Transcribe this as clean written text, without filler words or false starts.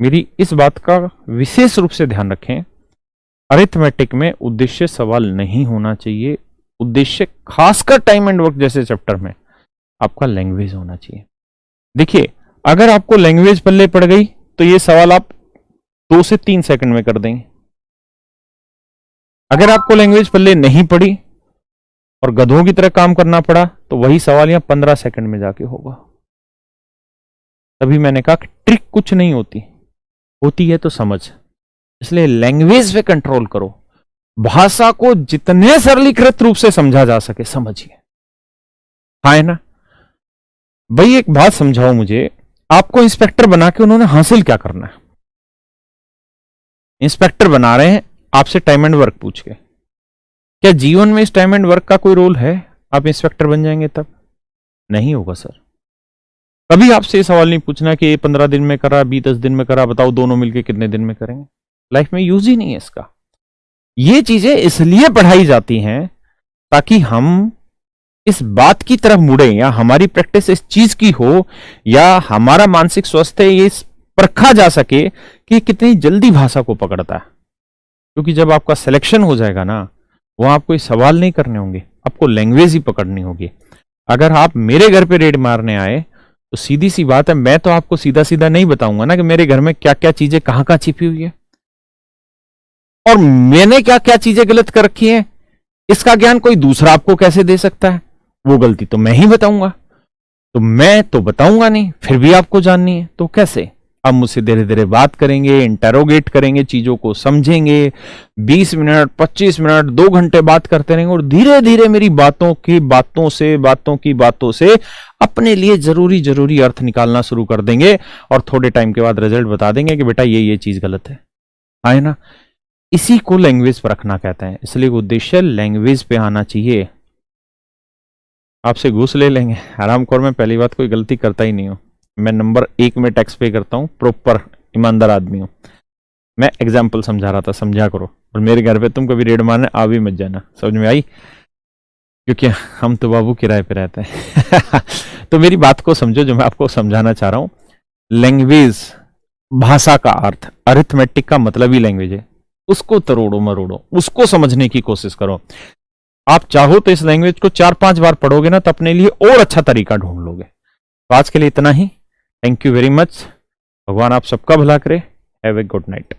मेरी इस बात का विशेष रूप से ध्यान रखें, अरिथमेटिक में उद्देश्य सवाल नहीं होना चाहिए। उद्देश्य खासकर टाइम एंड वर्क जैसे चैप्टर में आपका लैंग्वेज होना चाहिए। देखिए, अगर आपको लैंग्वेज पल्ले पड़ गई तो ये सवाल आप 2 से 3 सेकंड में कर देंगे। अगर आपको लैंग्वेज पल्ले नहीं पड़ी और गधों की तरह काम करना पड़ा तो वही सवाल यहां 15 सेकंड में जाके होगा। तभी मैंने कहा कि ट्रिक कुछ नहीं होती, होती है तो समझ। इसलिए लैंग्वेज पे कंट्रोल करो, भाषा को जितने सरलीकृत रूप से समझा जा सके समझिए। हाँ है ना भाई, एक बात समझाओ मुझे, आपको इंस्पेक्टर बना के उन्होंने हासिल क्या करना है? इंस्पेक्टर बना रहे हैं आपसे टाइम एंड वर्क पूछ के, क्या जीवन में इस टाइम एंड वर्क का कोई रोल है? आप इंस्पेक्टर बन जाएंगे तब? नहीं होगा सर। कभी आपसे ये सवाल नहीं पूछना कि ये 15 दिन में करा, 10 दिन में करा, बताओ दोनों मिलके कितने दिन में करेंगे। लाइफ में यूज ही नहीं है इसका। ये चीजें इसलिए पढ़ाई जाती हैं ताकि हम इस बात की तरफ मुड़े, या हमारी प्रैक्टिस इस चीज की हो, या हमारा मानसिक स्वास्थ्य ये परखा जा सके कि कितनी जल्दी भाषा को पकड़ता है। क्योंकि जब आपका सिलेक्शन हो जाएगा ना, वहां आपको सवाल नहीं करने होंगे, आपको लैंग्वेज ही पकड़नी होगी। अगर आप मेरे घर पे रेड मारने आए तो सीधी सी बात है, मैं तो आपको सीधा सीधा नहीं बताऊंगा ना कि मेरे घर में क्या क्या चीजें कहां कहां छिपी हुई है और मैंने क्या क्या चीजें गलत कर रखी है। इसका ज्ञान कोई दूसरा आपको कैसे दे सकता है? वो गलती तो मैं ही बताऊंगा। तो मैं तो बताऊंगा नहीं, फिर भी आपको जाननी है तो कैसे? आप मुझसे धीरे धीरे बात करेंगे, इंटरोगेट करेंगे, चीजों को समझेंगे, 20 मिनट 25 मिनट 2 घंटे बात करते रहेंगे और धीरे धीरे मेरी बातों की बातों से अपने लिए जरूरी अर्थ निकालना शुरू कर देंगे और थोड़े टाइम के बाद रिजल्ट बता देंगे कि बेटा ये चीज गलत है ना। इसी को लैंग्वेज पर रखना कहते हैं। इसलिए उद्देश्य लैंग्वेज पे आना चाहिए। आपसे घूस ले लेंगे, आरामखोर में पहली बात कोई गलती करता ही नहीं हूं। मैं नंबर 1 में टैक्स पे करता हूं, प्रॉपर ईमानदार आदमी हूं। मैं एग्जाम्पल समझा रहा था, समझा करो। और मेरे घर पे तुम कभी रेड मारने आ भी मत जाना, समझ में आई? क्योंकि हम तो बाबू किराए पे रहते हैं। तो मेरी बात को समझो जो मैं आपको समझाना चाह रहा हूं। लैंग्वेज, भाषा का अर्थ, अरिथमेटिक का मतलब ही लैंग्वेज है। उसको तरोड़ो मरोड़ो, उसको समझने की कोशिश करो। आप चाहो तो इस लैंग्वेज को 4-5 बार पढ़ोगे ना तो अपने लिए और अच्छा तरीका ढूंढ लोगे। तो आज के लिए इतना ही। Thank you very much. भगवान आप सबका भला करे। Have a good night.